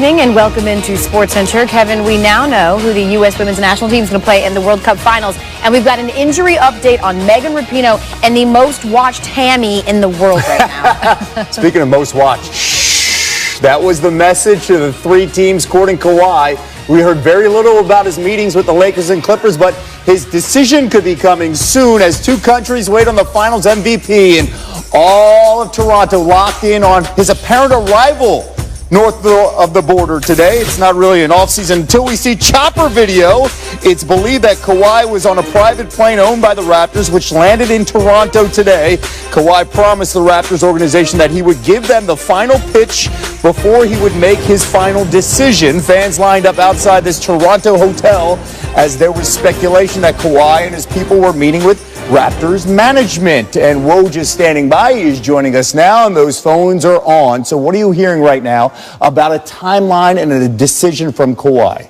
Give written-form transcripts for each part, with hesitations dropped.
Evening and welcome into Sports Center. Kevin, we now know who the U.S. women's national team is going to play in the World Cup finals. And we've got an injury update on Megan Rapinoe and the most watched hammy in the world right now. Speaking of most watched, shh, that was the message to the three teams courting Kawhi. We heard very little about his meetings with the Lakers and Clippers, but his decision could be coming soon as two countries wait on the finals MVP. And all of Toronto locked in on his apparent arrival north of the border today. It's not really an off-season until we see chopper video. It's believed that Kawhi was on a private plane owned by the Raptors, which landed in Toronto today. Kawhi promised the Raptors organization that he would give them the final pitch before he would make his final decision. Fans lined up outside this Toronto hotel as there was speculation that Kawhi and his people were meeting with Raptors management. And Woj is standing by. He is joining us now, and those phones are on. So what are you hearing right now about a timeline and a decision from Kawhi?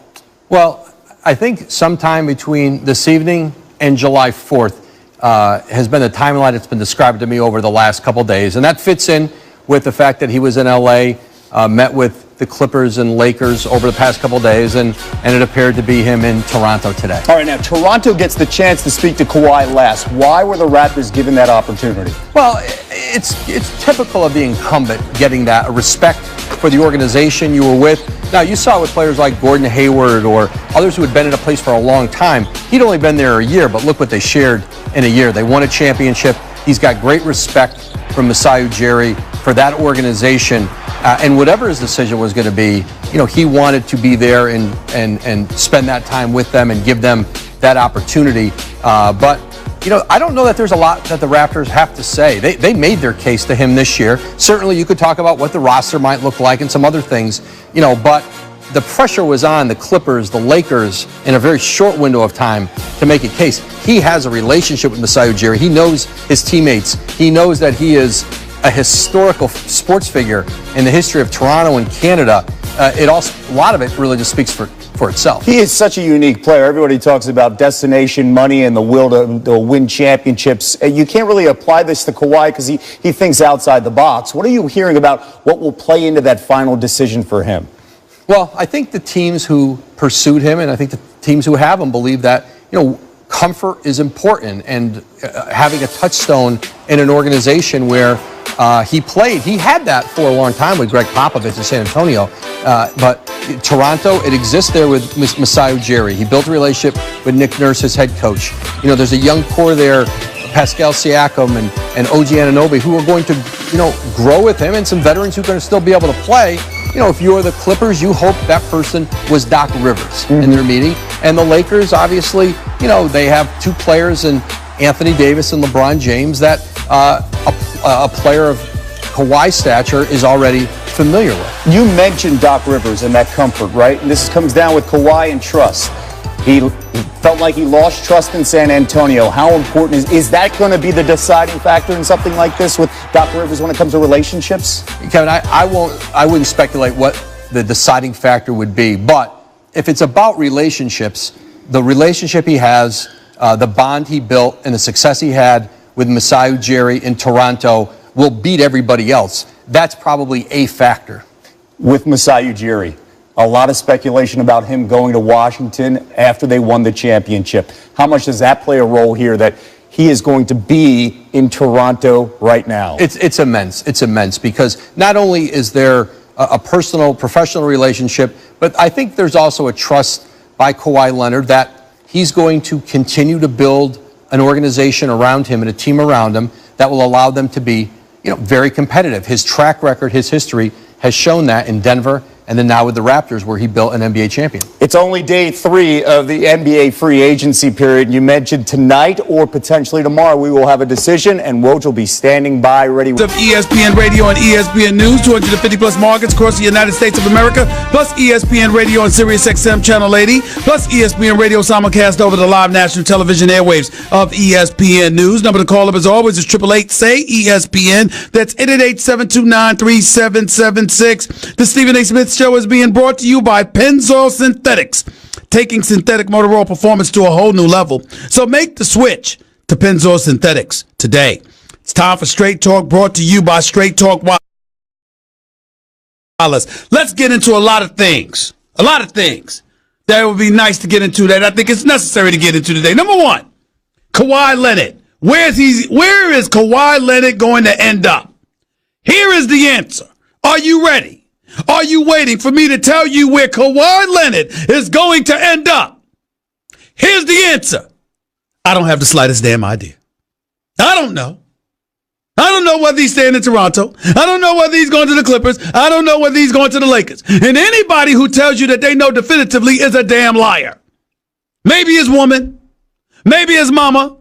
Well, I think sometime between this evening and July 4th has been the timeline that's been described to me over the last couple days. And that fits in with the fact that he was in L.A., met with the Clippers and Lakers over the past couple days, and it appeared to be him in Toronto today. All right, now Toronto gets the chance to speak to Kawhi last. Why were the Raptors given that opportunity? Well, it's typical of the incumbent getting that respect for the organization you were with. Now, you saw it with players like Gordon Hayward or others who had been in a place for a long time. He'd only been there a year, but look what they shared in a year. They won a championship. He's got great respect from Masai Ujiri for that organization. And whatever his decision was going to be, you know, he wanted to be there and spend that time with them and give them that opportunity. But, you know, I don't know that there's a lot that the Raptors have to say. They made their case to him this year. Certainly you could talk about what the roster might look like and some other things, you know, but the pressure was on the Clippers, the Lakers, in a very short window of time to make a case. He has a relationship with Masai Ujiri. He knows his teammates. He knows that he is a historical sports figure in the history of Toronto and Canada. A lot of it really just speaks for itself. He is such a unique player. Everybody talks about destination money and the will to win championships. You can't really apply this to Kawhi because he thinks outside the box. What are you hearing about what will play into that final decision for him? Well, I think the teams who pursued him and I think the teams who have him believe that, you know, comfort is important, and having a touchstone in an organization where he played. He had that for a long time with Greg Popovich in San Antonio. But Toronto, it exists there with Masai Ujiri. He built a relationship with Nick Nurse, his head coach. You know, there's a young core there, Pascal Siakam and OG Anunoby, who are going to, you know, grow with him, and some veterans who are going to still be able to play. You know, if you're the Clippers, you hope that person was Doc Rivers in their meeting. And the Lakers, obviously, you know, they have two players in Anthony Davis and LeBron James that a player of Kawhi stature is already familiar with. You mentioned Doc Rivers and that comfort, right? And this comes down with Kawhi and trust. He felt like he lost trust in San Antonio. How important is that going to be the deciding factor in something like this with Doc Rivers when it comes to relationships? Kevin, I wouldn't speculate what the deciding factor would be, but if it's about relationships, the relationship he has, the bond he built, and the success he had with Masai Ujiri in Toronto will beat everybody else. That's probably a factor. With Masai Ujiri, a lot of speculation about him going to Washington after they won the championship. How much does that play a role here that he is going to be in Toronto right now? It's immense. It's immense because not only is there a personal, professional relationship, but I think there's also a trust by Kawhi Leonard that he's going to continue to build an organization around him and a team around him that will allow them to be, you know, very competitive. His track record, his history has shown that in Denver and then now with the Raptors, where he built an NBA champion. It's only day 3 of the NBA free agency period. You mentioned tonight or potentially tomorrow we will have a decision, and Woj will be standing by ready. Of ESPN Radio and ESPN News, 250-plus markets across the United States of America, plus ESPN Radio and SiriusXM Channel 80, plus ESPN Radio simulcast over the live national television airwaves of ESPN News. Number to call up as always is 888-SAY-ESPN. That's 888-729-3776. The Stephen A. Smith Show is being brought to you by Pennzoil Synthetics, taking synthetic motor oil performance to a whole new level. So make the switch to Pennzoil Synthetics today. It's time for Straight Talk, brought to you by Straight Talk. Let's get into a lot of things. A lot of things that would be nice to get into that I think it's necessary to get into today. Number one, Kawhi Leonard. Where is Kawhi Leonard going to end up? Here is the answer. Are you ready? Are you waiting for me to tell you where Kawhi Leonard is going to end up? Here's the answer. I don't have the slightest damn idea. I don't know. I don't know whether he's staying in Toronto. I don't know whether he's going to the Clippers. I don't know whether he's going to the Lakers. And anybody who tells you that they know definitively is a damn liar. Maybe his woman, maybe his mama,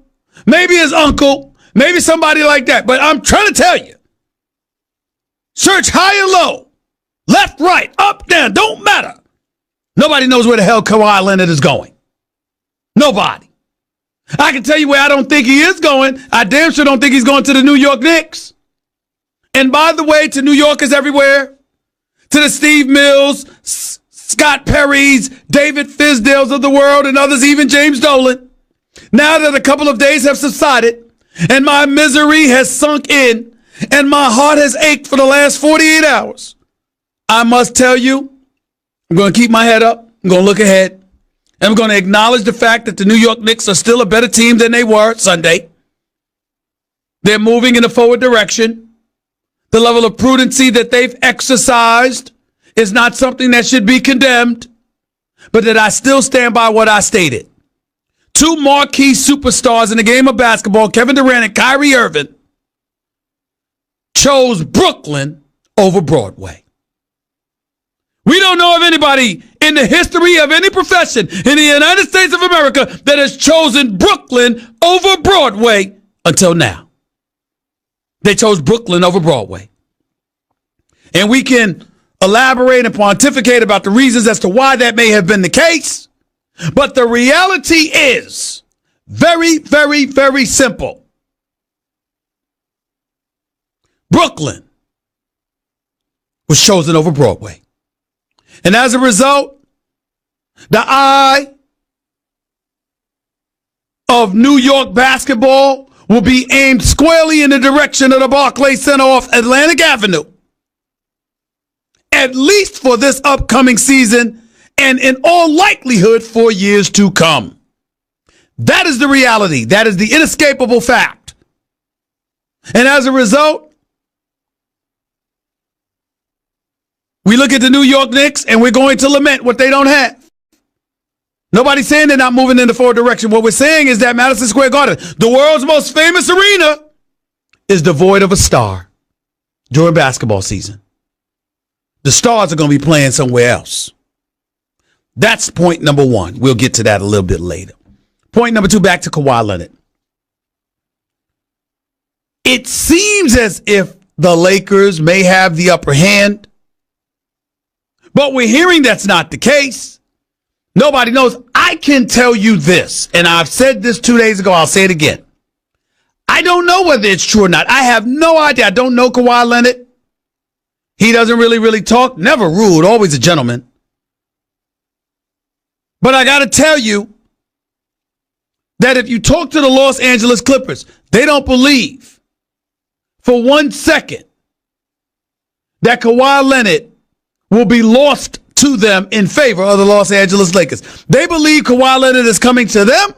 maybe his uncle, maybe somebody like that. But I'm trying to tell you, search high and low, left, right, up, down, don't matter. Nobody knows where the hell Kawhi Leonard is going. Nobody. I can tell you where I don't think he is going. I damn sure don't think he's going to the New York Knicks. And by the way, to New Yorkers everywhere, to the Steve Mills, Scott Perrys, David Fizdales of the world, and others, even James Dolan, now that a couple of days have subsided and my misery has sunk in and my heart has ached for the last 48 hours, I must tell you, I'm going to keep my head up. I'm going to look ahead. I'm going to acknowledge the fact that the New York Knicks are still a better team than they were Sunday. They're moving in a forward direction. The level of prudency that they've exercised is not something that should be condemned, but that I still stand by what I stated. Two marquee superstars in the game of basketball, Kevin Durant and Kyrie Irving, chose Brooklyn over Broadway. We don't know of anybody in the history of any profession in the United States of America that has chosen Brooklyn over Broadway until now. They chose Brooklyn over Broadway. And we can elaborate and pontificate about the reasons as to why that may have been the case. But the reality is very, very, very simple. Brooklyn was chosen over Broadway. And as a result, the eye of New York basketball will be aimed squarely in the direction of the Barclays Center off Atlantic Avenue, at least for this upcoming season and in all likelihood for years to come. That is the reality. That is the inescapable fact. And as a result, we look at the New York Knicks and we're going to lament what they don't have. Nobody's saying they're not moving in the forward direction. What we're saying is that Madison Square Garden, the world's most famous arena, is devoid of a star during basketball season. The stars are going to be playing somewhere else. That's point number one. We'll get to that a little bit later. Point number two, back to Kawhi Leonard. It seems as if the Lakers may have the upper hand, but we're hearing that's not the case. Nobody knows. I can tell you this, and I've said this 2 days ago. I'll say it again. I don't know whether it's true or not. I have no idea. I don't know Kawhi Leonard. He doesn't really talk. Never rude. Always a gentleman. But I got to tell you that if you talk to the Los Angeles Clippers, they don't believe for 1 second that Kawhi Leonard will be lost to them in favor of the Los Angeles Lakers. They believe Kawhi Leonard is coming to them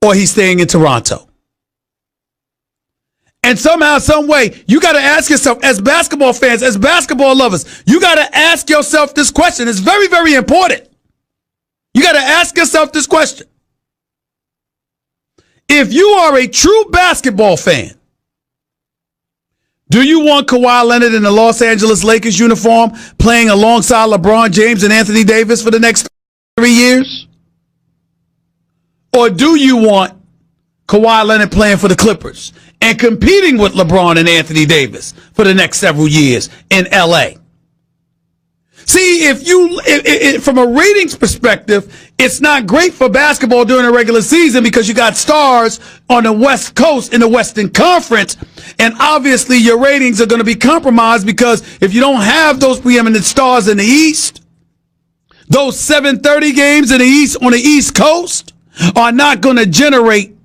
or he's staying in Toronto. And somehow, some way, you got to ask yourself, as basketball fans, as basketball lovers, you got to ask yourself this question. It's very, very important. You got to ask yourself this question. If you are a true basketball fan, do you want Kawhi Leonard in the Los Angeles Lakers uniform playing alongside LeBron James and Anthony Davis for the next 3 years? Or do you want Kawhi Leonard playing for the Clippers and competing with LeBron and Anthony Davis for the next several years in LA? See, from a ratings perspective, it's not great for basketball during the regular season because you got stars on the West Coast in the Western Conference, and obviously your ratings are going to be compromised because if you don't have those preeminent stars in the East, those 7:30 games in the East on the East Coast are not going to generate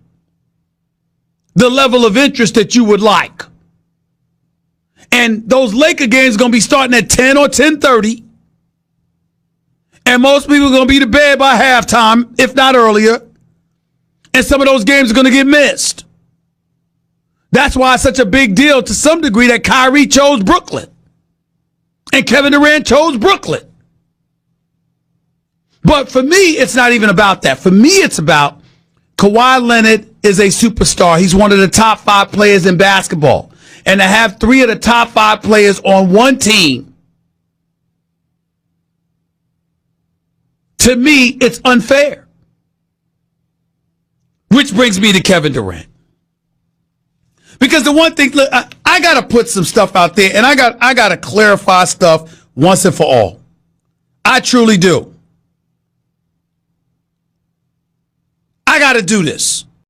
the level of interest that you would like. And those Laker games are going to be starting at 10 or 10:30. And most people are going to be to bed by halftime, if not earlier. And some of those games are going to get missed. That's why it's such a big deal to some degree that Kyrie chose Brooklyn. And Kevin Durant chose Brooklyn. But for me, it's not even about that. For me, it's about Kawhi Leonard is a superstar. He's one of the top 5 players in basketball. And to have 3 of the top 5 players on one team, to me, it's unfair. Which brings me to Kevin Durant. Because the one thing, look, I got to put some stuff out there, and I got to clarify stuff once and for all. I truly do. I got to do this.